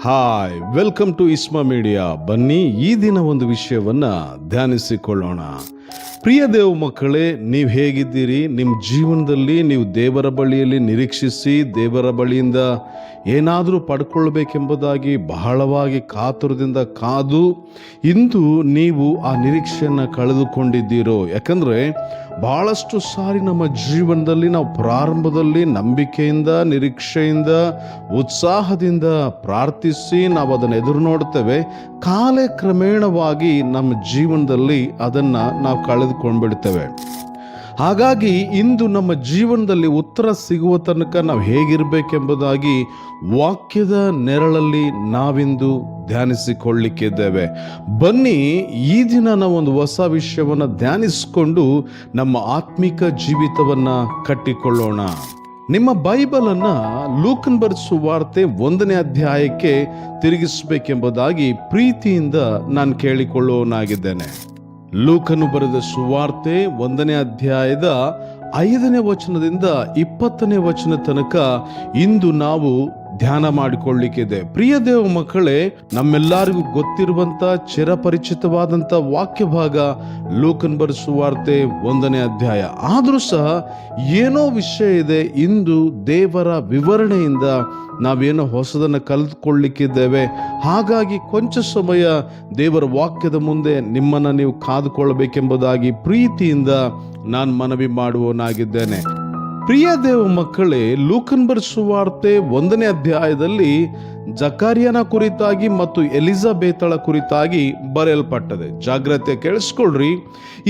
Hi, welcome to Isma media. ಬನ್ನಿ ಈ ದಿನ ಒಂದು ವಿಷಯವನ್ನು ಧ್ಯಾನಿಸಿಕೊಳ್ಳೋಣ. ಪ್ರಿಯ ದೇವ ಮಕ್ಕಳೇ, ನೀವು ಹೇಗಿದ್ದೀರಿ? ನಿಮ್ಮ ಜೀವನದಲ್ಲಿ ನೀವು ದೇವರ ಬಳಿಯಲ್ಲಿ ನಿರೀಕ್ಷಿಸಿ ದೇವರ ಬಳಿಯಿಂದ ಏನಾದರೂ ಪಡ್ಕೊಳ್ಬೇಕೆಂಬುದಾಗಿ ಬಹಳವಾಗಿ ಕಾತುರದಿಂದ ಕಾದು ಇಂದು ನೀವು ಆ ನಿರೀಕ್ಷೆಯನ್ನು ಕಳೆದುಕೊಂಡಿದ್ದೀರೋ? ಯಾಕಂದರೆ ಬಹಳಷ್ಟು ಸಾರಿ ನಮ್ಮ ಜೀವನದಲ್ಲಿ ನಾವು ಪ್ರಾರಂಭದಲ್ಲಿ ನಂಬಿಕೆಯಿಂದ, ನಿರೀಕ್ಷೆಯಿಂದ, ಉತ್ಸಾಹದಿಂದ ಪ್ರಾರ್ಥಿಸಿ ನಾವು ಅದನ್ನು ಎದುರು ನೋಡ್ತೇವೆ. ಕಾಲಕ್ರಮೇಣವಾಗಿ ನಮ್ಮ ಜೀವನದಲ್ಲಿ ಅದನ್ನು ನಾವು ಕಳೆದುಕೊಂಡ್ಬಿಡ್ತೇವೆ. ಹಾಗಾಗಿ ಇಂದು ನಮ್ಮ ಜೀವನದಲ್ಲಿ ಉತ್ತರ ಸಿಗುವ ತನಕ ನಾವು ಹೇಗಿರಬೇಕೆಂಬುದಾಗಿ ವಾಕ್ಯದ ನೆರಳಲ್ಲಿ ನಾವಿಂದು ಧ್ಯಾನಿಸಿಕೊಳ್ಳಿಕ್ಕಿದ್ದೇವೆ. ಬನ್ನಿ ಈ ದಿನ ನಾವು ಒಂದು ಹೊಸ ವಿಷಯವನ್ನು ಧ್ಯಾನಿಸಿಕೊಂಡು ನಮ್ಮ ಆತ್ಮಿಕ ಜೀವಿತವನ್ನು ಕಟ್ಟಿಕೊಳ್ಳೋಣ. ನಿಮ್ಮ ಬೈಬಲನ್ನು ಲೂಕನ್ ಬರೆದ ಸುವಾರ್ತೆ 1ನೇ ಅಧ್ಯಾಯಕ್ಕೆ ತಿರುಗಿಸಬೇಕೆಂಬುದಾಗಿ ಪ್ರೀತಿಯಿಂದ ನಾನು ಕೇಳಿಕೊಳ್ಳುವನಾಗಿದ್ದೇನೆ. ಲೂಕನು ಬರೆದ ಸುವಾರ್ತೆ 1ನೇ ಅಧ್ಯಾಯದ 5ನೇ ವಚನದಿಂದ 20ನೇ ವಚನ ತನಕ ಇಂದು ನಾವು ಧ್ಯಾನ ಮಾಡಿಕೊಳ್ಳಿಕ್ಕಿದೆ. ಪ್ರಿಯ ದೇವ ಮಕ್ಕಳೇ, ನಮ್ಮೆಲ್ಲರಿಗೂ ಗೊತ್ತಿರುವಂತ ಚಿರಪರಿಚಿತವಾದಂಥ ವಾಕ್ಯ ಭಾಗ ಲೂಕನ್ ಬರೆದ ಸುವಾರ್ತೆ 1ನೇ ಅಧ್ಯಾಯ. ಆದರೂ ಸಹ ಏನೋ ವಿಷಯ ಇದೆ. ಇಂದು ದೇವರ ವಿವರಣೆಯಿಂದ ನಾವೇನೋ ಹೊಸದನ್ನು ಕಲಿತುಕೊಳ್ಳಿಕ್ಕಿದ್ದೇವೆ. ಹಾಗಾಗಿ ಕೊಂಚ ಸಮಯ ದೇವರ ವಾಕ್ಯದ ಮುಂದೆ ನಿಮ್ಮನ್ನು ನೀವು ಕಾದುಕೊಳ್ಳಬೇಕೆಂಬುದಾಗಿ ಪ್ರೀತಿಯಿಂದ ನಾನು ಮನವಿ ಮಾಡುವನಾಗಿದ್ದೇನೆ. ಪ್ರಿಯ ದೇವ ಮಕ್ಕಳೇ, ಲೂಕನ್ ಬರೆದ ಸುವಾರ್ತೆ 1ನೇ ಅಧ್ಯಾಯದಲ್ಲಿ ಜಕರ್ಯನ ಕುರಿತಾಗಿ ಮತ್ತು ಎಲಿಜಬೆತಳ ಕುರಿತಾಗಿ ಬರೆಯಲ್ಪಟ್ಟದೆ. ಜಾಗ್ರತೆ ಕೇಳಿಸ್ಕೊಳ್ರಿ.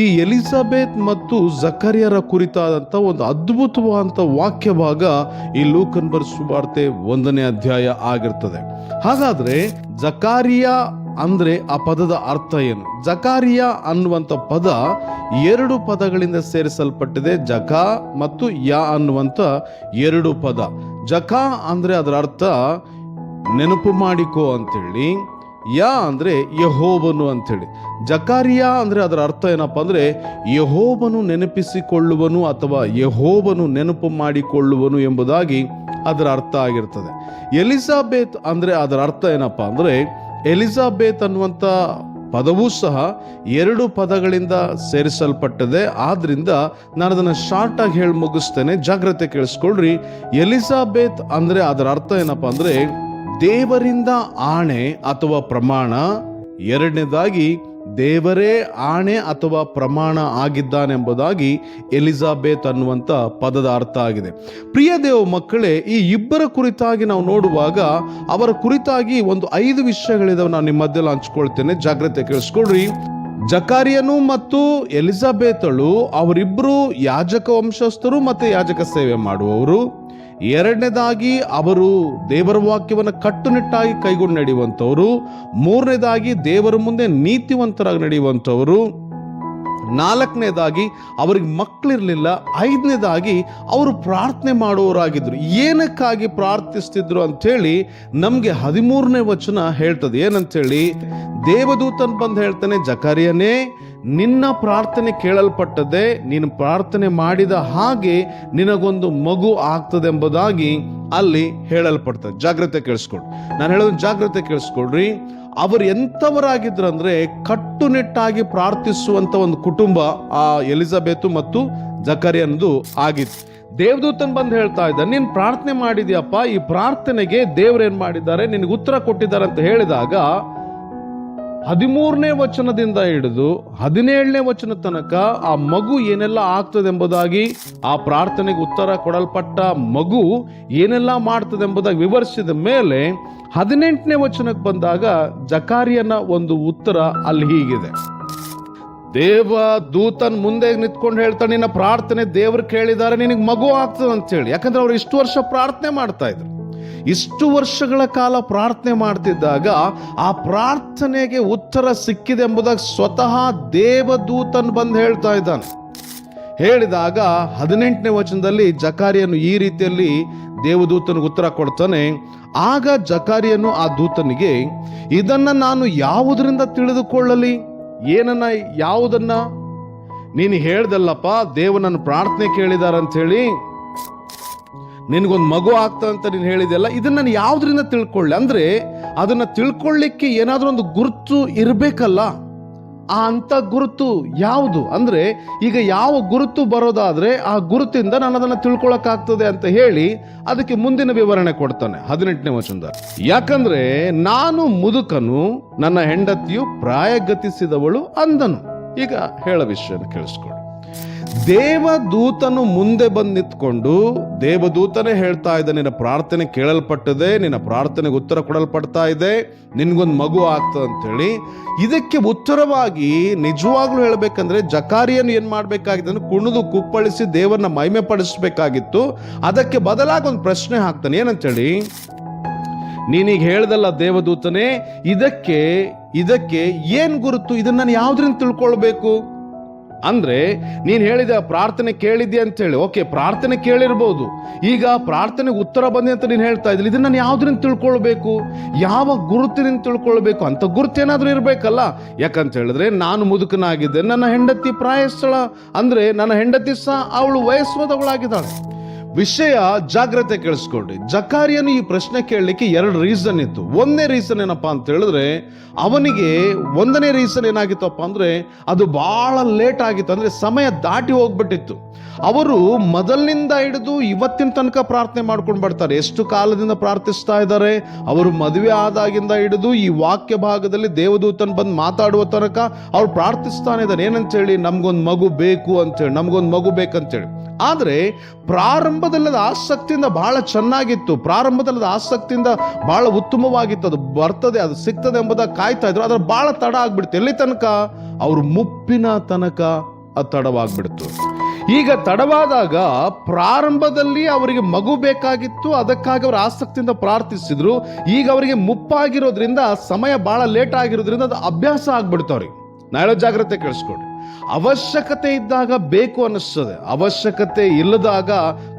ಈ ಎಲಿಜಬೆತ್ ಮತ್ತು ಜಕರ್ಯರ ಕುರಿತಾದಂಥ ಒಂದು ಅದ್ಭುತವಾದಂಥ ವಾಕ್ಯ ಭಾಗ ಈ ಲೂಕನ್ ಬರೆದ ಸುವಾರ್ತೆ 1ನೇ ಅಧ್ಯಾಯ ಆಗಿರ್ತದೆ. ಹಾಗಾದ್ರೆ ಜಕಾರಿಯ ಅಂದ್ರೆ ಆ ಪದದ ಅರ್ಥ ಏನು? ಜಕಾರಿಯ ಅನ್ನುವಂಥ ಪದ 2 ಪದಗಳಿಂದ ಸೇರಿಸಲ್ಪಟ್ಟಿದೆ. ಜಕ ಮತ್ತು ಯಾ ಅನ್ನುವಂಥ 2 ಪದ. ಜಕ ಅಂದ್ರೆ ಅದರ ಅರ್ಥ ನೆನಪು ಮಾಡಿಕೋ ಅಂತೇಳಿ, ಯಾ ಅಂದ್ರೆ ಯೆಹೋವನು ಅಂತೇಳಿ. ಜಕಾರಿಯ ಅಂದ್ರೆ ಅದರ ಅರ್ಥ ಏನಪ್ಪಾ ಅಂದ್ರೆ ಯೆಹೋವನು ನೆನಪಿಸಿಕೊಳ್ಳುವನು ಅಥವಾ ಯೆಹೋವನು ನೆನಪು ಮಾಡಿಕೊಳ್ಳುವನು ಎಂಬುದಾಗಿ ಅದರ ಅರ್ಥ ಆಗಿರ್ತದೆ. ಎಲಿಜಬೆತ್ ಅಂದ್ರೆ ಅದರ ಅರ್ಥ ಏನಪ್ಪಾ ಅಂದ್ರೆ ಎಲಿಜಬೆತ್ ಅನ್ನುವಂಥ ಪದವೂ ಸಹ 2 ಪದಗಳಿಂದ ಸೇರಿಸಲ್ಪಟ್ಟದೆ. ಆದ್ರಿಂದ ನಾನು ಅದನ್ನು ಶಾರ್ಟ್ ಆಗಿ ಹೇಳಿ ಮುಗಿಸ್ತೇನೆ. ಜಾಗ್ರತೆ ಕೇಳಿಸ್ಕೊಳ್ರಿ. ಎಲಿಜಬೆತ್ ಅಂದ್ರೆ ಅದರ ಅರ್ಥ ಏನಪ್ಪಾ ಅಂದ್ರೆ ದೇವರಿಂದ ಆಣೆ ಅಥವಾ ಪ್ರಮಾಣ. 2ನೇದಾಗಿ ದೇವರೇ ಆಣೆ ಅಥವಾ ಪ್ರಮಾಣ ಆಗಿದ್ದಾನೆಂಬುದಾಗಿ ಎಲಿಜಬೆತ್ ಅನ್ನುವಂಥ ಪದದ ಅರ್ಥ ಆಗಿದೆ. ಪ್ರಿಯ ದೇವ ಮಕ್ಕಳೇ, ಈ ಇಬ್ಬರ ಕುರಿತಾಗಿ ನಾವು ನೋಡುವಾಗ ಅವರ ಕುರಿತಾಗಿ ಒಂದು 5 ವಿಷಯಗಳಿದಾವೆ. ನಾನು ನಿಮ್ಮ ಮಧ್ಯದಲ್ಲಿ ಹಂಚ್ಕೊಳ್ತೇನೆ. ಜಾಗ್ರತೆ ಕೇಳಿಸ್ಕೊಳ್ರಿ. ಜಕಾರಿಯನು ಮತ್ತು ಎಲಿಜಬೆತಳು ಅವರಿಬ್ಬರು ಯಾಜಕ ವಂಶಸ್ಥರು ಮತ್ತೆ ಯಾಜಕ ಸೇವೆ ಮಾಡುವವರು. 2ನೇದಾಗಿ ಅವರು ದೇವರ ವಾಕ್ಯವನ್ನು ಕಟ್ಟುನಿಟ್ಟಾಗಿ ಕೈಗೊಂಡು ನಡೆಯುವಂಥವರು. 3ನೇದಾಗಿ ದೇವರ ಮುಂದೆ ನೀತಿವಂತರಾಗಿ ನಡೆಯುವಂಥವರು. 4ನೇದಾಗಿ ಅವರಿಗೆ ಮಕ್ಕಳಿರಲಿಲ್ಲ. 5ನೇದಾಗಿ ಅವರು ಪ್ರಾರ್ಥನೆ ಮಾಡುವವರಾಗಿದ್ರು. ಏನಕ್ಕಾಗಿ ಪ್ರಾರ್ಥಿಸ್ತಿದ್ರು ಅಂಥೇಳಿ ನಮಗೆ 13ನೇ ವಚನ ಹೇಳ್ತದೆ. ಏನಂತೇಳಿ ದೇವದೂತನ್ ಬಂದು ಹೇಳ್ತಾನೆ, ಜಕರ್ಯನೇ, ನಿನ್ನ ಪ್ರಾರ್ಥನೆ ಕೇಳಲ್ಪಟ್ಟದೆ. ನೀನು ಪ್ರಾರ್ಥನೆ ಮಾಡಿದ ಹಾಗೆ ನಿನಗೊಂದು ಮಗು ಆಗ್ತದೆ ಎಂಬುದಾಗಿ ಅಲ್ಲಿ ಹೇಳಲ್ಪಡ್ತದೆ. ಜಾಗ್ರತೆ ಕೇಳಿಸ್ಕೊಳ್ರಿ. ನಾನು ಹೇಳೋದು ಜಾಗ್ರತೆ ಕೇಳಿಸ್ಕೊಳ್ರಿ. ಅವರು ಎಂಥವರಾಗಿದ್ರು ಅಂದ್ರೆ ಕಟ್ಟುನಿಟ್ಟಾಗಿ ಪ್ರಾರ್ಥಿಸುವಂತ ಒಂದು ಕುಟುಂಬ ಆ ಎಲಿಜಬೆತ್ ಮತ್ತು ಜಕರ್ಯನದು ಆಗಿತ್ತು. ದೇವದೂತನ್ ಬಂದು ಹೇಳ್ತಾ ಇದ್ದ, ನೀನ್ ಪ್ರಾರ್ಥನೆ ಮಾಡಿದ್ಯಪ್ಪ, ಈ ಪ್ರಾರ್ಥನೆಗೆ ದೇವ್ರೇನ್ ಮಾಡಿದ್ದಾರೆ, ನಿನಗೆ ಉತ್ತರ ಕೊಟ್ಟಿದ್ದಾರೆ ಅಂತ ಹೇಳಿದಾಗ 13ನೇ ವಚನದಿಂದ ಹಿಡಿದು 17ನೇ ವಚನ ತನಕ ಆ ಮಗು ಏನೆಲ್ಲ ಆಗ್ತದೆ ಎಂಬುದಾಗಿ, ಆ ಪ್ರಾರ್ಥನೆಗೆ ಉತ್ತರ ಕೊಡಲ್ಪಟ್ಟ ಮಗು ಏನೆಲ್ಲ ಮಾಡ್ತದೆ ಎಂಬುದಾಗಿ ವಿವರಿಸಿದ ಮೇಲೆ 18ನೇ ವಚನಕ್ಕೆ ಬಂದಾಗ ಜಕಾರಿಯನ ಒಂದು ಉತ್ತರ ಅಲ್ಲಿ ಹೀಗಿದೆ. ದೇವ ದೂತನ್ ಮುಂದೆ ನಿಂತ್ಕೊಂಡು ಹೇಳ್ತಾನೆ, ನಿನ್ನ ಪ್ರಾರ್ಥನೆ ದೇವರು ಕೇಳಿದ್ದಾರೆ, ನಿನಗೆ ಮಗು ಆಗ್ತದೆ ಅಂತ ಹೇಳಿ. ಯಾಕಂದ್ರೆ ಅವ್ರು ಇಷ್ಟು ವರ್ಷ ಪ್ರಾರ್ಥನೆ ಮಾಡ್ತಾ ಇದ್ರು. ಇಷ್ಟು ವರ್ಷಗಳ ಕಾಲ ಪ್ರಾರ್ಥನೆ ಮಾಡ್ತಿದ್ದಾಗ ಆ ಪ್ರಾರ್ಥನೆಗೆ ಉತ್ತರ ಸಿಕ್ಕಿದೆ ಎಂಬುದಾಗಿ ಸ್ವತಃ ದೇವದೂತನ್ ಬಂದು ಹೇಳ್ತಾ ಇದ್ದಾನೆ. ಹೇಳಿದಾಗ 18ನೇ ವಚನದಲ್ಲಿ ಜಕಾರಿಯನು ಈ ರೀತಿಯಲ್ಲಿ ದೇವದೂತನಿಗೆ ಉತ್ತರ ಕೊಡ್ತಾನೆ. ಆಗ ಜಕಾರಿಯನು ಆ ದೂತನಿಗೆ, ಇದನ್ನ ನಾನು ಯಾವುದರಿಂದ ತಿಳಿದುಕೊಳ್ಳಲಿ? ಏನನ್ನ, ಯಾವುದನ್ನ? ನೀನು ಹೇಳ್ದಲ್ಲಪ್ಪ, ದೇವ ನನ್ನ ಪ್ರಾರ್ಥನೆ ಕೇಳಿದಾರ ಅಂತ ಹೇಳಿ, ನಿನಗೊಂದು ಮಗು ಆಗ್ತಾ ಅಂತ ನೀನು ಹೇಳಿದೆಯಲ್ಲ, ಇದನ್ನ ನಾನು ಯಾವುದರಿಂದ ತಿಳ್ಕೊಳ್ಳಿ? ಅಂದ್ರೆ ಅದನ್ನ ತಿಳ್ಕೊಳ್ಳಿಕ್ಕೆ ಏನಾದ್ರೂ ಒಂದು ಗುರುತು ಇರಬೇಕಲ್ಲ. ಆ ಅಂತ ಗುರುತು ಯಾವುದು ಅಂದ್ರೆ, ಈಗ ಯಾವ ಗುರುತು ಬರೋದಾದ್ರೆ ಆ ಗುರುತಿಂದ ನಾನು ಅದನ್ನ ತಿಳ್ಕೊಳಕ್ಕಾಗ್ತದೆ ಅಂತ ಹೇಳಿ ಅದಕ್ಕೆ ಮುಂದಿನ ವಿವರಣೆ ಕೊಡ್ತಾನೆ 18ನೇ ವಚನದಲ್ಲಿ. ಯಾಕಂದ್ರೆ ನಾನು ಮುದುಕನು, ನನ್ನ ಹೆಂಡತಿಯು ಪ್ರಾಯಗತಿಸಿದವಳು ಅಂದನು. ಈಗ ಹೇಳ ವಿಷಯನ ಕೇಳಿಸ್ಕೊಳ್ಳಿ. ದೇವದೂತನು ಮುಂದೆ ಬಂದು ನಿಂತ್ಕೊಂಡು, ದೇವದೂತನೇ ಹೇಳ್ತಾ ಇದ್ದ, ನಿನ್ನ ಪ್ರಾರ್ಥನೆ ಕೇಳಲ್ಪಟ್ಟಿದೆ, ನಿನ್ನ ಪ್ರಾರ್ಥನೆಗೆ ಉತ್ತರ ಕೊಡಲ್ಪಡ್ತಾ ಇದೆ, ನಿನ್ಗೊಂದು ಮಗು ಆಗ್ತದೆ ಅಂತೇಳಿ. ಇದಕ್ಕೆ ಉತ್ತರವಾಗಿ ನಿಜವಾಗ್ಲೂ ಹೇಳ್ಬೇಕಂದ್ರೆ ಜಕಾರಿಯನ್ನು ಏನ್ ಮಾಡ್ಬೇಕಾಗಿತ್ತು ಅಂದ್ರೆ ಕುಣಿದು ಕುಪ್ಪಳಿಸಿ ದೇವರನ್ನ ಮಹಿಮೆ ಪಡಿಸ್ಬೇಕಾಗಿತ್ತು. ಅದಕ್ಕೆ ಬದಲಾಗಿ ಒಂದು ಪ್ರಶ್ನೆ ಹಾಕ್ತಾನೆ. ಏನಂತೇಳಿ, ನೀನೀಗ ಹೇಳ್ದಲ್ಲ ದೇವದೂತನೇ, ಇದಕ್ಕೆ ಏನ್ ಗುರುತು, ಇದನ್ನ ನಾನು ಯಾವ್ದ್ರಿಂದ ತಿಳ್ಕೊಳ್ಬೇಕು ಅಂದ್ರೆ, ನೀನ್ ಹೇಳಿದ ಪ್ರಾರ್ಥನೆ ಕೇಳಿದ್ಯಾ ಅಂತ ಹೇಳಿ, ಓಕೆ ಪ್ರಾರ್ಥನೆ ಕೇಳಿರ್ಬೋದು, ಈಗ ಪ್ರಾರ್ಥನೆಗೆ ಉತ್ತರ ಬಂದಿ ಅಂತ ನೀನ್ ಹೇಳ್ತಾ ಇದ್ದಿಲ್ಲ, ಇದನ್ನ ನಾನು ಯಾವ್ದ್ರಿಂದ ತಿಳ್ಕೊಳ್ಬೇಕು, ಯಾವ ಗುರುತಿನಿಂದ ತಿಳ್ಕೊಳ್ಬೇಕು ಅಂತ ಗುರುತು ಏನಾದ್ರೂ ಇರ್ಬೇಕಲ್ಲ. ಯಾಕಂತ ಹೇಳಿದ್ರೆ ನಾನು ಮುದುಕನಾಗಿದ್ದೆ, ನನ್ನ ಹೆಂಡತಿ ಪ್ರಾಯಸ್ಥಳ ಅಂದ್ರೆ ನನ್ನ ಹೆಂಡತಿ ಸಹ ಅವಳು ವಯಸ್ಸದವಳಾಗಿದ್ದಾಳೆ. ವಿಷಯ ಜಾಗ್ರತೆ ಕೇಳಿಸ್ಕೊಳ್ರಿ. ಜಕಾರಿಯನು ಈ ಪ್ರಶ್ನೆ ಕೇಳಲಿಕ್ಕೆ 2 ರೀಸನ್ ಇತ್ತು. ಒಂದನೇ ರೀಸನ್ ಏನಪ್ಪಾ ಅಂತ ಹೇಳಿದ್ರೆ, ಅವನಿಗೆ ಒಂದನೇ ರೀಸನ್ ಏನಾಗಿತ್ತಪ್ಪ ಅಂದ್ರೆ, ಅದು ಬಹಳ ಲೇಟ್ ಆಗಿತ್ತು, ಅಂದ್ರೆ ಸಮಯ ದಾಟಿ ಹೋಗ್ಬಿಟ್ಟಿತ್ತು. ಅವರು ಮೊದಲಿನಿಂದ ಹಿಡಿದು ಇವತ್ತಿನ ತನಕ ಪ್ರಾರ್ಥನೆ ಮಾಡ್ಕೊಂಡು ಬರ್ತಾರೆ. ಎಷ್ಟು ಕಾಲದಿಂದ ಪ್ರಾರ್ಥಿಸ್ತಾ ಇದ್ದಾರೆ ಅವರು, ಮದುವೆ ಆದಾಗಿಂದ ಹಿಡಿದು ಈ ವಾಕ್ಯ ಭಾಗದಲ್ಲಿ ದೇವದೂತನ್ ಬಂದು ಮಾತಾಡುವ ತನಕ ಅವ್ರು ಪ್ರಾರ್ಥಿಸ್ತಾನೆ ಇದ್ದಾರೆ. ಏನಂತ ಹೇಳಿ, ನಮ್ಗೊಂದು ಮಗು ಬೇಕು ಅಂತೇಳಿ, ನಮ್ಗೊಂದು ಮಗು ಬೇಕಂತೇಳಿ. ಆದ್ರೆ ಪ್ರಾರಂಭದಲ್ಲದ ಆಸಕ್ತಿಯಿಂದ ಬಹಳ ಚೆನ್ನಾಗಿತ್ತು, ಪ್ರಾರಂಭದಲ್ಲದ ಆಸಕ್ತಿಯಿಂದ ಬಹಳ ಉತ್ತಮವಾಗಿತ್ತು, ಅದು ಬರ್ತದೆ, ಅದು ಸಿಗ್ತದೆ ಎಂಬುದಾಗಿ ಕಾಯ್ತಾ ಇದ್ರು. ಅದ್ರ ಬಹಳ ತಡ ಆಗ್ಬಿಡ್ತು. ಎಲ್ಲಿ ತನಕ, ಅವ್ರ ಮುಪ್ಪಿನ ತನಕ ಅದು ತಡವಾಗ್ಬಿಡ್ತು. ಈಗ ತಡವಾದಾಗ ಪ್ರಾರಂಭದಲ್ಲಿ ಅವರಿಗೆ ಮಗು ಬೇಕಾಗಿತ್ತು, ಅದಕ್ಕಾಗಿ ಅವರು ಆಸಕ್ತಿಯಿಂದ ಪ್ರಾರ್ಥಿಸಿದ್ರು. ಈಗ ಅವರಿಗೆ ಮುಪ್ಪಾಗಿರೋದ್ರಿಂದ, ಸಮಯ ಬಹಳ ಲೇಟ್ ಆಗಿರೋದ್ರಿಂದ ಅದು ಅಭ್ಯಾಸ ಆಗ್ಬಿಡ್ತು ಅವ್ರಿಗೆ. ನಾಳೆ ಜಾಗ್ರತೆ ಕೇಳಿಸ್ಕೊಡ್ರಿ. ಅವಶ್ಯಕತೆ ಇದ್ದಾಗ ಬೇಕು ಅನ್ನಿಸ್ತದೆ, ಅವಶ್ಯಕತೆ ಇಲ್ಲದಾಗ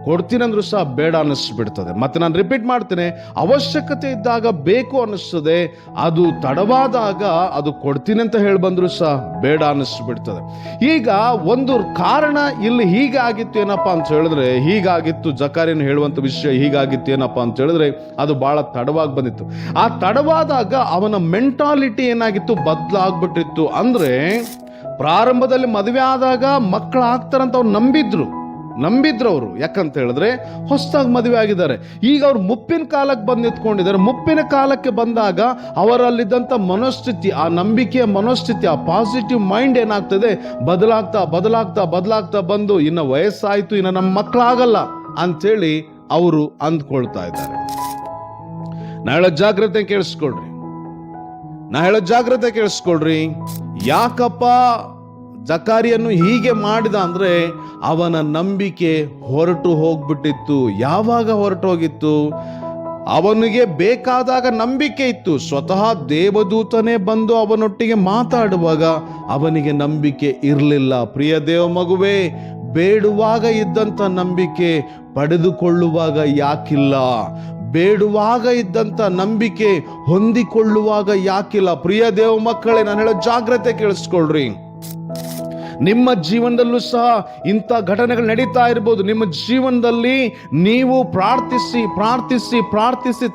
ಕೊಡ್ತೀನಂದ್ರೂ ಸಹ ಬೇಡ ಅನ್ನಿಸ್ಬಿಡ್ತದೆ. ಮತ್ತೆ ನಾನು ರಿಪೀಟ್ ಮಾಡ್ತೇನೆ, ಅವಶ್ಯಕತೆ ಇದ್ದಾಗ ಬೇಕು ಅನ್ನಿಸ್ತದೆ, ಅದು ತಡವಾದಾಗ ಅದು ಕೊಡ್ತೀನಿ ಅಂತ ಹೇಳಿ ಬಂದ್ರು ಸಹ ಬೇಡ ಅನ್ನಿಸ್ಬಿಡ್ತದೆ. ಈಗ ಒಂದು ಕಾರಣ ಇಲ್ಲಿ ಹೀಗಾಗಿತ್ತು ಏನಪ್ಪಾ ಅಂತ ಹೇಳಿದ್ರೆ, ಹೀಗಾಗಿತ್ತು ಜಕಾರಿಯನ್ನು ಹೇಳುವಂತ ವಿಷಯ ಹೀಗಾಗಿತ್ತು ಏನಪ್ಪಾ ಅಂತ ಹೇಳಿದ್ರೆ, ಅದು ಬಹಳ ತಡವಾಗಿ ಬಂದಿತ್ತು. ಆ ತಡವಾದಾಗ ಅವನ ಮೆಂಟಾಲಿಟಿ ಏನಾಗಿತ್ತು, ಬದಲಾಗ್ಬಿಟ್ಟಿತ್ತು. ಅಂದ್ರೆ ಪ್ರಾರಂಭದಲ್ಲಿ ಮದುವೆ ಆದಾಗ ಮಕ್ಕಳು ಆಗ್ತಾರಂತ ಅವ್ರು ನಂಬಿದ್ರು ಅವರು. ಯಾಕಂತ ಹೇಳಿದ್ರೆ ಹೊಸದಾಗಿ ಮದುವೆ ಆಗಿದ್ದಾರೆ. ಈಗ ಅವ್ರು ಮುಪ್ಪಿನ ಕಾಲಕ್ಕೆ ಬಂದು ನಿಂತ್ಕೊಂಡಿದ್ದಾರೆ. ಮುಪ್ಪಿನ ಕಾಲಕ್ಕೆ ಬಂದಾಗ ಅವರಲ್ಲಿದ್ದಂಥ ಮನೋಸ್ಥಿತಿ, ಆ ನಂಬಿಕೆಯ ಮನೋಸ್ಥಿತಿ, ಆ ಪಾಸಿಟಿವ್ ಮೈಂಡ್ ಏನಾಗ್ತದೆ, ಬದಲಾಗ್ತಾ ಬಂದು, ಇನ್ನು ವಯಸ್ಸಾಯ್ತು, ಇನ್ನು ನಮ್ಮ ಮಕ್ಕಳಾಗಲ್ಲ ಅಂತೇಳಿ ಅವರು ಅಂದ್ಕೊಳ್ತಾ ಇದ್ದಾರೆ. ನಾ ಹೇಳೋ ಜಾಗ್ರತೆ ಕೇಳಿಸ್ಕೊಳ್ರಿ. ಯಾಕಪ್ಪ ಜಕಾರಿಯನ್ನು ಹೀಗೆ ಮಾಡಿದ ಅಂದ್ರೆ, ಅವನ ನಂಬಿಕೆ ಹೊರಟು ಹೋಗ್ಬಿಟ್ಟಿತ್ತು. ಯಾವಾಗ ಹೊರಟು ಹೋಗಿತ್ತು? ಅವನಿಗೆ ಬೇಕಾದಾಗ ನಂಬಿಕೆ ಇತ್ತು. ಸ್ವತಃ ದೇವದೂತನೇ ಬಂದು ಅವನೊಟ್ಟಿಗೆ ಮಾತಾಡುವಾಗ ಅವನಿಗೆ ನಂಬಿಕೆ ಇರಲಿಲ್ಲ. ಪ್ರಿಯ ದೇವ ಮಗುವೇ, ಬೇಡುವಾಗ ಇದ್ದಂಥ ನಂಬಿಕೆ ಪಡೆದುಕೊಳ್ಳುವಾಗ ಯಾಕಿಲ್ಲ? ಬೇಡುವಾಗ ಇದ್ದಂಥ ನಂಬಿಕೆ ಹೊಂದಿಕೊಳ್ಳುವಾಗ ಯಾಕಿಲ್ಲ? ಪ್ರಿಯ ದೇವ ಮಕ್ಕಳೇ, ನಾನು ಹೇಳೋ ಜಾಗ್ರತೆ ಕೇಳಿಸ್ಕೊಳ್ರಿ. ನಿಮ್ಮ ಜೀವನದಲ್ಲೂ ಸಹ ಇಂಥ ಘಟನೆಗಳು ನಡೀತಾ ಇರ್ಬೋದು. ನಿಮ್ಮ ಜೀವನದಲ್ಲಿ ನೀವು ಪ್ರಾರ್ಥಿಸಿ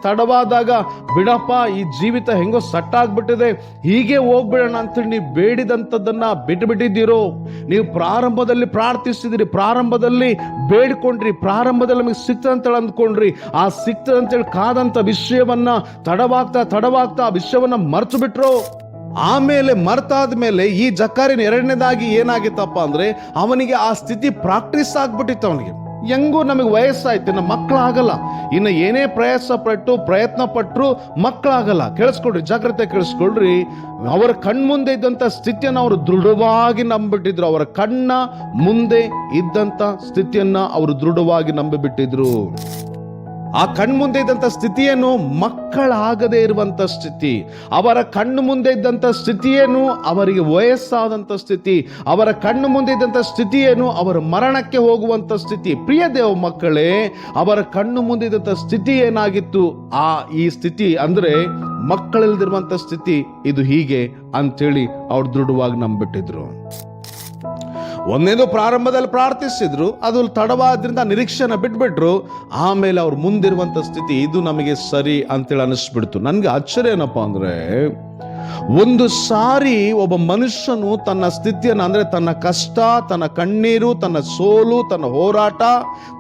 ತಡವಾದಾಗ, ಬಿಡಪ್ಪ ಈ ಜೀವಿತ ಹೆಂಗೋ ಸಟ್ಟಾಗ್ಬಿಟ್ಟಿದೆ, ಹೀಗೆ ಹೋಗ್ಬಿಡೋಣ ಅಂತೇಳಿ ನೀವು ಬೇಡಿದಂಥದ್ದನ್ನ ಬಿಟ್ಟಿದ್ದೀರೋ. ನೀವು ಪ್ರಾರಂಭದಲ್ಲಿ ಪ್ರಾರ್ಥಿಸಿದಿರಿ, ಪ್ರಾರಂಭದಲ್ಲಿ ಬೇಡ್ಕೊಂಡ್ರಿ, ಪ್ರಾರಂಭದಲ್ಲಿ ನಮಗೆ ಸಿಕ್ತಂತೇಳಿ ಅಂದ್ಕೊಂಡ್ರಿ. ಆ ಸಿಕ್ತದಂತೇಳಿ ಕಾದಂಥ ವಿಷಯವನ್ನ ತಡವಾಗ್ತಾ ಆ ವಿಷಯವನ್ನ ಮರ್ತು ಬಿಟ್ರು. ಆಮೇಲೆ ಮರ್ತಾದ್ಮೇಲೆ ಈ ಜಕಾರಿನ ಎರಡನೇದಾಗಿ ಏನಾಗಿತ್ತಪ್ಪ ಅಂದ್ರೆ, ಅವನಿಗೆ ಆ ಸ್ಥಿತಿ ಪ್ರಾಕ್ಟೀಸ್ ಆಗ್ಬಿಟ್ಟಿತ್ತು. ಅವನಿಗೆ ಹೆಂಗೂ ನಮಗೆ ವಯಸ್ಸಾಯ್ತು, ಇನ್ನು ಮಕ್ಕಳಾಗಲ್ಲ, ಇನ್ನು ಏನೇ ಪ್ರಯತ್ನ ಪಟ್ಟರು ಮಕ್ಕಳಾಗಲ್ಲ. ಜಾಗ್ರತೆ ಕೇಳಿಸ್ಕೊಳ್ರಿ. ಅವರ ಕಣ್ಮುಂದೆ ಇದ್ದಂಥ ಸ್ಥಿತಿಯನ್ನು ಅವರು ದೃಢವಾಗಿ ನಂಬಿಬಿಟ್ಟಿದ್ರು. ಅವರ ಕಣ್ಣ ಮುಂದೆ ಇದ್ದಂಥ ಸ್ಥಿತಿಯನ್ನ ಅವರು ದೃಢವಾಗಿ ನಂಬಿಬಿಟ್ಟಿದ್ರು. ಆ ಕಣ್ಮುಂದೆ ಇದ್ದಂಥ ಸ್ಥಿತಿಯೇನು? ಮಕ್ಕಳಾಗದೇ ಇರುವಂಥ ಸ್ಥಿತಿ. ಅವರ ಕಣ್ಣು ಮುಂದೆ ಇದ್ದಂಥ ಸ್ಥಿತಿಯೇನು? ಅವರಿಗೆ ವಯಸ್ಸಾದಂಥ ಸ್ಥಿತಿ. ಅವರ ಕಣ್ಣು ಮುಂದೆ ಇದ್ದಂಥ ಸ್ಥಿತಿಯೇನು? ಅವರ ಮರಣಕ್ಕೆ ಹೋಗುವಂಥ ಸ್ಥಿತಿ. ಪ್ರಿಯ ದೇವ ಮಕ್ಕಳೇ, ಅವರ ಕಣ್ಣು ಮುಂದೆ ಇದ್ದಂಥ ಸ್ಥಿತಿ ಏನಾಗಿತ್ತು? ಈ ಸ್ಥಿತಿ ಅಂದ್ರೆ ಮಕ್ಕಳಿಲ್ದಿರುವಂಥ ಸ್ಥಿತಿ. ಇದು ಹೀಗೆ ಅಂತೇಳಿ ಅವ್ರು ದೃಢವಾಗಿ ನಂಬಿಟ್ಟಿದ್ರು. ಒಂದೇದು ಪ್ರಾರಂಭದಲ್ಲಿ ಪ್ರಾರ್ಥಿಸಿದ್ರು, ಅದು ತಡವಾದ್ರಿಂದ ನಿರೀಕ್ಷೆನ ಬಿಟ್ಬಿಟ್ರು. ಆಮೇಲೆ ಅವ್ರು ಮುಂದಿರುವಂಥ ಸ್ಥಿತಿ ಇದು ನಮಗೆ ಸರಿ ಅಂತೇಳಿ ಅನಿಸ್ಬಿಡ್ತು. ನನಗೆ ಆಶ್ಚರ್ಯ ಏನಪ್ಪ ಅಂದರೆ, ಒಂದು ಸಾರಿ ಒಬ್ಬ ಮನುಷ್ಯನು ತನ್ನ ಸ್ಥಿತಿಯನ್ನು, ಅಂದರೆ ತನ್ನ ಕಷ್ಟ, ತನ್ನ ಕಣ್ಣೀರು, ತನ್ನ ಸೋಲು, ತನ್ನ ಹೋರಾಟ,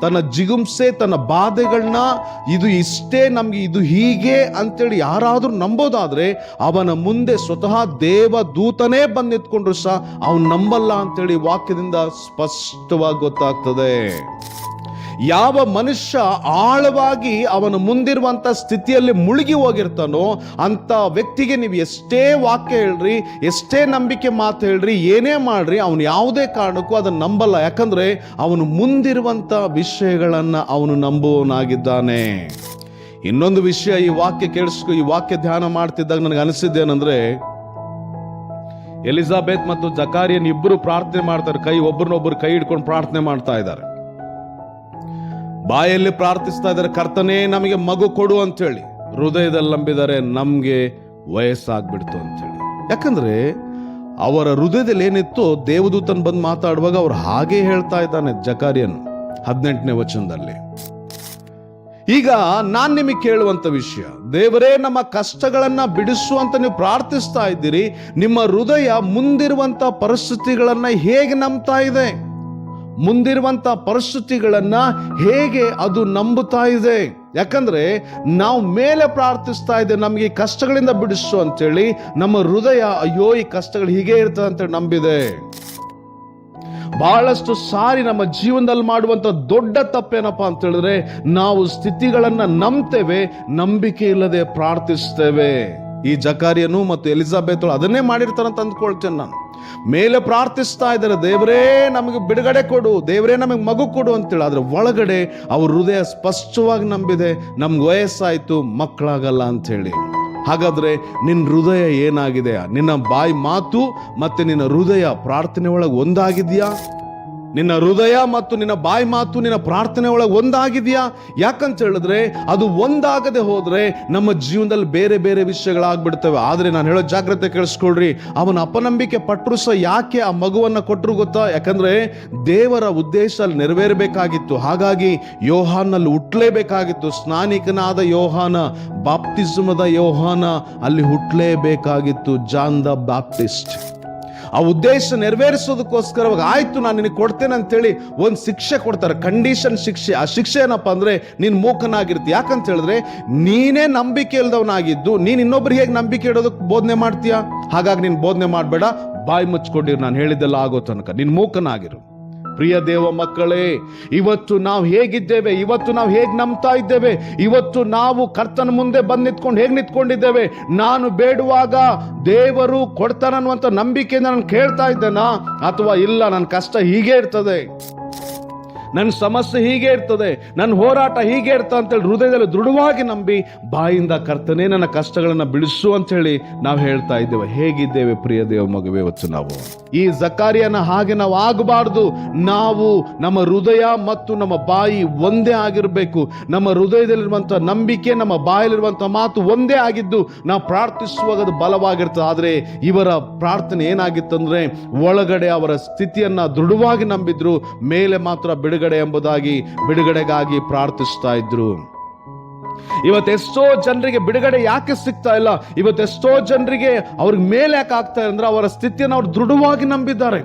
ತನ್ನ ಜಿಗುಂಸೆ, ತನ್ನ ಬಾಧೆಗಳನ್ನ ಇದು ಇಷ್ಟೇ, ನಮ್ಗೆ ಇದು ಹೀಗೆ ಅಂತೇಳಿ ಯಾರಾದರೂ ನಂಬೋದಾದ್ರೆ ಅವನ ಮುಂದೆ ಸ್ವತಃ ದೇವದೂತನೇ ಬಂದು ನಿಂತ್ಕೊಂಡ್ರು ಸಹ ಅವನು ನಂಬಲ್ಲ ಅಂತೇಳಿ ವಾಕ್ಯದಿಂದ ಸ್ಪಷ್ಟವಾಗಿ ಗೊತ್ತಾಗ್ತದೆ. ಯಾವ ಮನುಷ್ಯ ಆಳವಾಗಿ ಅವನು ಮುಂದಿರುವಂಥ ಸ್ಥಿತಿಯಲ್ಲಿ ಮುಳುಗಿ ಹೋಗಿರ್ತಾನೋ ಅಂತ ವ್ಯಕ್ತಿಗೆ ನೀವು ಎಷ್ಟೇ ವಾಕ್ಯ ಹೇಳ್ರಿ, ಎಷ್ಟೇ ನಂಬಿಕೆ ಮಾತು ಹೇಳ್ರಿ, ಏನೇ ಮಾಡ್ರಿ, ಅವನು ಯಾವುದೇ ಕಾರಣಕ್ಕೂ ಅದನ್ನು ನಂಬಲ್ಲ. ಯಾಕಂದ್ರೆ ಅವನು ಮುಂದಿರುವಂಥ ವಿಷಯಗಳನ್ನು ಅವನು ನಂಬುವವನಾಗಿದ್ದಾನೆ. ಇನ್ನೊಂದು ವಿಷಯ, ಈ ವಾಕ್ಯ ಧ್ಯಾನ ಮಾಡ್ತಿದ್ದಾಗ ನನಗೆ ಅನಿಸಿದ್ದೇನೆಂದ್ರೆ, ಎಲಿಜಾಬೆತ್ ಮತ್ತು ಜಕಾರಿಯನ್ ಇಬ್ಬರು ಪ್ರಾರ್ಥನೆ ಮಾಡ್ತಾರೆ, ಒಬ್ಬರನ್ನೊಬ್ಬರು ಕೈ ಹಿಡ್ಕೊಂಡು ಪ್ರಾರ್ಥನೆ ಮಾಡ್ತಾ ಇದ್ದಾರೆ. ಬಾಯಲ್ಲಿ ಪ್ರಾರ್ಥಿಸ್ತಾ ಇದ್ದಾರೆ, ಕರ್ತನೇ ನಮಗೆ ಮಗು ಕೊಡು ಅಂತೇಳಿ. ಹೃದಯದಲ್ಲಿ ನಂಬಿದ್ದಾರೆ, ನಮ್ಗೆ ವಯಸ್ಸಾಗ್ಬಿಡ್ತು ಅಂತೇಳಿ. ಯಾಕಂದ್ರೆ ಅವರ ಹೃದಯದಲ್ಲಿ ಏನಿತ್ತು, ದೇವದೂತನ್ ಬಂದು ಮಾತಾಡುವಾಗ ಅವ್ರು ಹಾಗೆ ಹೇಳ್ತಾ ಇದ್ದಾನೆ ಜಕಾರಿಯನ್ 18ನೇ ವಚನದಲ್ಲಿ. ಈಗ ನಾನ್ ನಿಮಗೆ ಕೇಳುವಂತ ವಿಷಯ, ದೇವರೇ ನಮ್ಮ ಕಷ್ಟಗಳನ್ನ ಬಿಡಿಸು ಅಂತ ನೀವು ಪ್ರಾರ್ಥಿಸ್ತಾ ಇದ್ದೀರಿ, ನಿಮ್ಮ ಹೃದಯ ಮುಂದಿರುವಂತ ಪರಿಸ್ಥಿತಿಗಳನ್ನ ಹೇಗೆ ನಂಬ್ತಾ ಇದೆ? ಮುಂದಿರುವಂತ ಪರಿಸ್ಥಿತಿಗಳನ್ನ ಹೇಗೆ ಅದು ನಂಬುತ್ತಾ ಇದೆ? ಯಾಕಂದ್ರೆ ನಾವು ಮೇಲೆ ಪ್ರಾರ್ಥಿಸ್ತಾ ಇದ್ದೇವೆ, ನಮಗೆ ಈ ಕಷ್ಟಗಳಿಂದ ಬಿಡಿಸು ಅಂತೇಳಿ. ನಮ್ಮ ಹೃದಯ ಅಯ್ಯೋ ಈ ಕಷ್ಟಗಳು ಹೀಗೆ ಇರ್ತದೆ ಅಂತೇಳಿ ನಂಬಿದೆ. ಬಹಳಷ್ಟು ಸಾರಿ ನಮ್ಮ ಜೀವನದಲ್ಲಿ ಮಾಡುವಂತ ದೊಡ್ಡ ತಪ್ಪೇನಪ್ಪ ಅಂತ ಹೇಳಿದ್ರೆ, ನಾವು ಸ್ಥಿತಿಗಳನ್ನ ನಂಬ್ತೇವೆ, ನಂಬಿಕೆ ಇಲ್ಲದೆ ಪ್ರಾರ್ಥಿಸ್ತೇವೆ. ಈ ಜಕಾರಿಯನು ಮತ್ತು ಎಲಿಜಾಬೆತ್ ಅದನ್ನೇ ಮಾಡಿರ್ತಾರಂತ ಅಂದ್ಕೊಳ್ತೇನೆ ನಾನು. ಮೇಲೆ ಪ್ರಾರ್ಥಿಸ್ತಾ ಇದ್ದಾರೆ, ದೇವರೇ ನಮಗೆ ಬಿಡುಗಡೆ ಕೊಡು, ದೇವರೇ ನಮಗೆ ಮಗು ಕೊಡು ಅಂತೇಳಿ. ಆದ್ರೆ ಒಳಗಡೆ ಅವ್ರ ಹೃದಯ ಸ್ಪಷ್ಟವಾಗಿ ನಂಬಿದೆ, ನಮ್ಗೆ ವಯಸ್ಸಾಯ್ತು, ಮಕ್ಕಳಾಗಲ್ಲ ಅಂತೇಳಿ. ಹಾಗಾದ್ರೆ ನಿನ್ನ ಹೃದಯ ಏನಾಗಿದೆ? ನಿನ್ನ ಬಾಯಿ ಮಾತು ಮತ್ತೆ ನಿನ್ನ ಹೃದಯ ಪ್ರಾರ್ಥನೆ ಒಳಗೆ ಒಂದಾಗಿದೆಯಾ? ನಿನ್ನ ಹೃದಯ ಮತ್ತು ನಿನ್ನ ಬಾಯಿ ಮಾತು ನಿನ್ನ ಪ್ರಾರ್ಥನೆ ಒಳಗೆ ಒಂದಾಗಿದೆಯಾ? ಯಾಕಂತ ಹೇಳಿದ್ರೆ ಅದು ಒಂದಾಗದೆ ಹೋದ್ರೆ ನಮ್ಮ ಜೀವನದಲ್ಲಿ ಬೇರೆ ಬೇರೆ ವಿಷಯಗಳಾಗ್ಬಿಡ್ತವೆ. ಆದ್ರೆ ನಾನು ಹೇಳೋ ಜಾಗ್ರತೆ ಕೇಳಿಸ್ಕೊಳ್ರಿ, ಅವನ ಅಪನಂಬಿಕೆ ಪಟ್ಟರು ಸಹ ಯಾಕೆ ಆ ಮಗುವನ್ನ ಕೊಟ್ಟರು ಗೊತ್ತಾ? ಯಾಕಂದ್ರೆ ದೇವರ ಉದ್ದೇಶ ಅಲ್ಲಿ ನೆರವೇರಬೇಕಾಗಿತ್ತು. ಹಾಗಾಗಿ ಯೋಹಾನಲ್ಲಿ ಹುಟ್ಟಲೇಬೇಕಾಗಿತ್ತು. ಸ್ನಾನಿಕನಾದ ಯೋಹಾನ, ಬಾಪ್ತಿಸಮದ ಯೋಹಾನ ಅಲ್ಲಿ ಹುಟ್ಟಲೇಬೇಕಾಗಿತ್ತು, ಜಾನ್ ದ ಬ್ಯಾಪ್ಟಿಸ್ಟ್. ಆ ಉದ್ದೇಶ ನೆರವೇರಿಸೋದಕ್ಕೋಸ್ಕರವಾಗಿ ಆಯ್ತು ನಾನು ನಿನಗೆ ಕೊಡ್ತೇನೆ ಅಂತೇಳಿ ಒಂದು ಶಿಕ್ಷೆ ಕೊಡ್ತಾರೆ, ಕಂಡೀಷನ್ ಶಿಕ್ಷೆ. ಆ ಶಿಕ್ಷೆ ಏನಪ್ಪ ಅಂದ್ರೆ, ನೀನು ಮೂಕನಾಗಿರ್ತಿ. ಯಾಕಂತ ಹೇಳಿದ್ರೆ ನೀನೇ ನಂಬಿಕೆ ಇಲ್ದವನಾಗಿದ್ದು ನೀನು ಇನ್ನೊಬ್ರಿಗೆ ಹೇಗೆ ನಂಬಿಕೆ ಇಡೋದಕ್ಕೆ ಬೋಧನೆ ಮಾಡ್ತೀಯಾ? ಹಾಗಾಗಿ ನೀನು ಬೋಧನೆ ಮಾಡಬೇಡ, ಬಾಯಿ ಮುಚ್ಕೊಂಡಿರು, ನಾನು ಹೇಳಿದ್ದೆಲ್ಲ ಆಗೋ ತನಕ ನೀನು ಮೂಕನಾಗಿರು. ಪ್ರಿಯ ದೇವ ಮಕ್ಕಳೇ, ಇವತ್ತು ನಾವು ಹೇಗಿದ್ದೇವೆ? ಇವತ್ತು ನಾವು ಹೇಗೆ ನಂಬ್ತಾ ಇದ್ದೇವೆ? ಇವತ್ತು ನಾವು ಕರ್ತನ ಮುಂದೆ ಬಂದು ನಿಂತ್ಕೊಂಡು ಹೇಗೆ ನಿಂತ್ಕೊಂಡಿದ್ದೇವೆ? ನಾನು ಬೇಡುವಾಗ ದೇವರು ಕೊಡ್ತಾನನ್ನುವಂಥ ನಂಬಿಕೆಯಿಂದ ನಾನು ಕೇಳ್ತಾ ಇದ್ದೇನಾ? ಅಥವಾ ಇಲ್ಲ ನನ್ನ ಕಷ್ಟ ಹೀಗೆ ಇರ್ತದೆ, ನನ್ನ ಸಮಸ್ಯೆ ಹೀಗೆ ಇರ್ತದೆ, ನನ್ನ ಹೋರಾಟ ಹೀಗೆ ಇರ್ತದೆ ಅಂತೇಳಿ ಹೃದಯದಲ್ಲಿ ದೃಢವಾಗಿ ನಂಬಿ ಬಾಯಿಂದ ಕರ್ತನೇ ನನ್ನ ಕಷ್ಟಗಳನ್ನು ಬಿಡಿಸು ಅಂತೇಳಿ ನಾವು ಹೇಳ್ತಾ ಇದ್ದೇವೆ. ಹೇಗಿದ್ದೇವೆ ಪ್ರಿಯ ದೇವ ಮಗುವೆ? ಇವತ್ತು ನಾವು ಈ ಜಕಾರಿಯನ ಹಾಗೆ ನಾವು ಆಗಬಾರ್ದು. ನಾವು ನಮ್ಮ ಹೃದಯ ಮತ್ತು ನಮ್ಮ ಬಾಯಿ ಒಂದೇ ಆಗಿರಬೇಕು. ನಮ್ಮ ಹೃದಯದಲ್ಲಿರುವಂಥ ನಂಬಿಕೆ, ನಮ್ಮ ಬಾಯಲ್ಲಿರುವಂಥ ಮಾತು ಒಂದೇ ಆಗಿದ್ದು ನಾವು ಪ್ರಾರ್ಥಿಸುವಾಗ ಅದು ಬಲವಾಗಿರ್ತದೆ. ಆದರೆ ಇವರ ಪ್ರಾರ್ಥನೆ ಏನಾಗಿತ್ತಂದ್ರೆ, ಒಳಗಡೆ ಅವರ ಸ್ಥಿತಿಯನ್ನ ದೃಢವಾಗಿ ನಂಬಿದ್ರು, ಮೇಲೆ ಮಾತ್ರ ಬಿಡುಗಡೆಗಾಗಿ ಪ್ರಾರ್ಥಿಸ್ತಾ ಇದ್ರು. ಇವತ್ತೆಷ್ಟೋ ಜನರಿಗೆ ಬಿಡುಗಡೆ ಯಾಕೆ ಸಿಗ್ತಾ ಇಲ್ಲ? ಇವತ್ತೆಷ್ಟೋ ಜನರಿಗೆ ಅವ್ರಿಗೆ ಮೇಲೆ ಯಾಕೆ ಆಗ್ತಾ ಇಲ್ಲ ಅಂದ್ರೆ, ಅವರ ಸ್ಥಿತಿಯನ್ನು ಅವ್ರು ದೃಢವಾಗಿ ನಂಬಿದ್ದಾರೆ.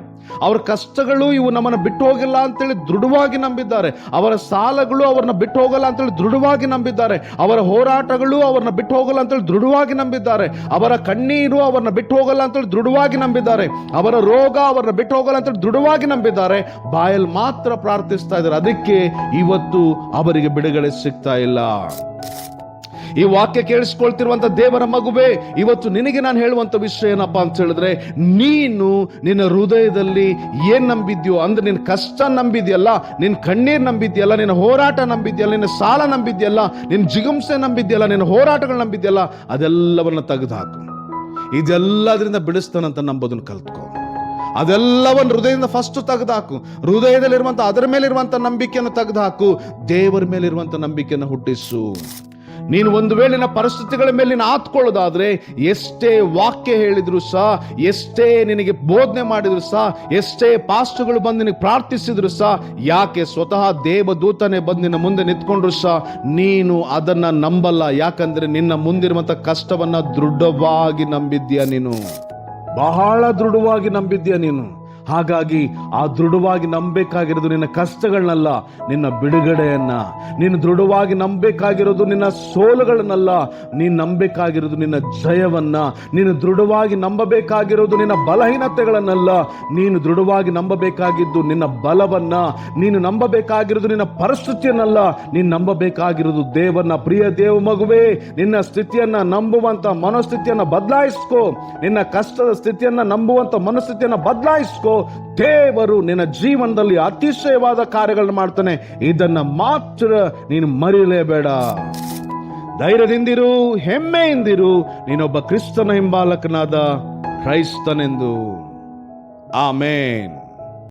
ಅವರ ಕಷ್ಟಗಳು ಇವು ನಮ್ಮನ್ನು ಬಿಟ್ಟು ಹೋಗಿಲ್ಲ ಅಂತೇಳಿ ದೃಢವಾಗಿ ನಂಬಿದ್ದಾರೆ. ಅವರ ಸಾಲಗಳು ಅವ್ರನ್ನ ಬಿಟ್ಟು ಹೋಗಲ್ಲ ಅಂತೇಳಿ ದೃಢವಾಗಿ ನಂಬಿದ್ದಾರೆ. ಅವರ ಹೋರಾಟಗಳು ಅವ್ರನ್ನ ಬಿಟ್ಟು ಹೋಗಲ್ಲ ಅಂತೇಳಿ ದೃಢವಾಗಿ ನಂಬಿದ್ದಾರೆ. ಅವರ ಕಣ್ಣೀರು ಅವ್ರನ್ನ ಬಿಟ್ಟು ಹೋಗಲ್ಲ ಅಂತೇಳಿ ದೃಢವಾಗಿ ನಂಬಿದ್ದಾರೆ. ಅವರ ರೋಗ ಅವ್ರನ್ನ ಬಿಟ್ಟು ಹೋಗಲ್ಲ ಅಂತೇಳಿ ದೃಢವಾಗಿ ನಂಬಿದ್ದಾರೆ. ಬಾಯಲ್ಲಿ ಮಾತ್ರ ಪ್ರಾರ್ಥಿಸ್ತಾ ಇದ್ದಾರೆ. ಅದಕ್ಕೆ ಇವತ್ತು ಅವರಿಗೆ ಬಿಡುಗಡೆ ಸಿಗ್ತಾ ಇಲ್ಲ. ಈ ವಾಕ್ಯ ಕೇಳಿಸ್ಕೊಳ್ತಿರುವಂತ ದೇವರ ಮಗುವೆ, ಇವತ್ತು ನಿನಗೆ ನಾನು ಹೇಳುವಂತ ವಿಷಯ ಏನಪ್ಪಾ ಅಂತ ಹೇಳಿದ್ರೆ, ನೀನು ನಿನ್ನ ಹೃದಯದಲ್ಲಿ ಏನ್ ನಂಬಿದ್ಯೋ, ಅಂದ್ರೆ ನಿನ್ನ ಕಷ್ಟ ನಂಬಿದ್ಯಲ್ಲ, ನಿನ್ನ ಕಣ್ಣೀರ್ ನಂಬಿದ್ಯಲ್ಲ, ನಿನ್ನ ಹೋರಾಟ ನಂಬಿದ್ಯಲ್ಲ, ನಿನ್ನ ಸಾಲ ನಂಬಿದ್ಯಲ್ಲ, ನಿನ್ನ ಜಿಗುಂಸೆ ನಂಬಿದ್ಯಲ್ಲ, ನಿನ್ನ ಹೋರಾಟಗಳು ನಂಬಿದ್ಯಲ್ಲ, ಅದೆಲ್ಲವನ್ನ ತೆಗೆದುಹಾಕು. ಇದೆಲ್ಲದರಿಂದ ಬಿಡಿಸ್ತಾನಂತ ನಂಬೋದನ್ನು ಕಲ್ತ್ಕೋ. ಅದೆಲ್ಲವನ್ನು ಹೃದಯದಿಂದ ಫಸ್ಟ್ ತೆಗೆದುಹಾಕು. ಹೃದಯದಲ್ಲಿರುವಂತ ಅದರ ಮೇಲಿರುವಂತ ನಂಬಿಕೆಯನ್ನು ತೆಗೆದುಹಾಕು. ದೇವರ ಮೇಲಿರುವಂತ ನಂಬಿಕೆಯನ್ನು ಹುಟ್ಟಿಸು. ನೀನು ಒಂದು ವೇಳೆ ನಿನ್ನ ಪರಿಸ್ಥಿತಿಗಳ ಮೇಲೆ ನೀನು ಆತ್ಕೊಳ್ಳೋದಾದ್ರೆ, ಎಷ್ಟೇ ವಾಕ್ಯ ಹೇಳಿದ್ರು ಸಹ, ಎಷ್ಟೇ ನಿನಗೆ ಬೋಧನೆ ಮಾಡಿದ್ರು ಸಹ, ಎಷ್ಟೇ ಪಾಸ್ಟರ್ಗಳು ಬಂದು ನಿನಗೆ ಪ್ರಾರ್ಥಿಸಿದ್ರು ಸಹ, ಯಾಕೆ ಸ್ವತಃ ದೇವದೂತನೇ ಬಂದು ನಿನ್ನ ಮುಂದೆ ನಿಂತ್ಕೊಂಡ್ರು ಸಹ ನೀನು ಅದನ್ನ ನಂಬಲ್ಲ. ಯಾಕಂದ್ರೆ ನಿನ್ನ ಮುಂದಿರುವಂತ ಕಷ್ಟವನ್ನ ದೃಢವಾಗಿ ನಂಬಿದ್ಯಾ ನೀನು, ಬಹಳ ದೃಢವಾಗಿ ನಂಬಿದ್ಯಾ ನೀನು. ಹಾಗಾಗಿ ಆ ದೃಢವಾಗಿ ನಂಬಬೇಕಾಗಿರೋದು ನಿನ್ನ ಕಷ್ಟಗಳನ್ನಲ್ಲ, ನಿನ್ನ ಬಿಡುಗಡೆಯನ್ನ. ನೀನು ದೃಢವಾಗಿ ನಂಬಬೇಕಾಗಿರೋದು ನಿನ್ನ ಸೋಲುಗಳನ್ನಲ್ಲ, ನೀನು ನಂಬಬೇಕಾಗಿರೋದು ನಿನ್ನ ಜಯವನ್ನ. ನೀನು ದೃಢವಾಗಿ ನಂಬಬೇಕಾಗಿರೋದು ನಿನ್ನ ಬಲಹೀನತೆಗಳನ್ನಲ್ಲ, ನೀನು ದೃಢವಾಗಿ ನಂಬಬೇಕಾಗಿದ್ದು ನಿನ್ನ ಬಲವನ್ನ. ನೀನು ನಂಬಬೇಕಾಗಿರೋದು ನಿನ್ನ ಪರಿಸ್ಥಿತಿಯನ್ನಲ್ಲ, ನೀನು ನಂಬಬೇಕಾಗಿರೋದು ದೇವರನ್ನ. ಪ್ರಿಯ ದೇವ ಮಗುವೇ, ನಿನ್ನ ಸ್ಥಿತಿಯನ್ನ ನಂಬುವಂತ ಮನೋಸ್ಥಿತಿಯನ್ನ ಬದಲಾಯಿಸ್ಕೋ. ನಿನ್ನ ಕಷ್ಟದ ಸ್ಥಿತಿಯನ್ನ ನಂಬುವಂತ ಮನಸ್ಥಿತಿಯನ್ನ ಬದಲಾಯಿಸ್ಕೋ. ದೇವರು ನಿನ್ನ ಜೀವನದಲ್ಲಿ ಅತಿಶಯವಾದ ಕಾರ್ಯಗಳನ್ನು ಮಾಡ್ತಾನೆ. ಇದನ್ನ ಮಾತ್ರ ನೀನು ಮರೆಯಲೇಬೇಡ. ಧೈರ್ಯದಿಂದಿರು, ಹೆಮ್ಮೆಯಿಂದಿರು. ನೀನೊಬ್ಬ ಕ್ರಿಸ್ತನ ಹಿಂಬಾಲಕನಾದ ಕ್ರೈಸ್ತನೆಂದು. ಆಮೇನ್.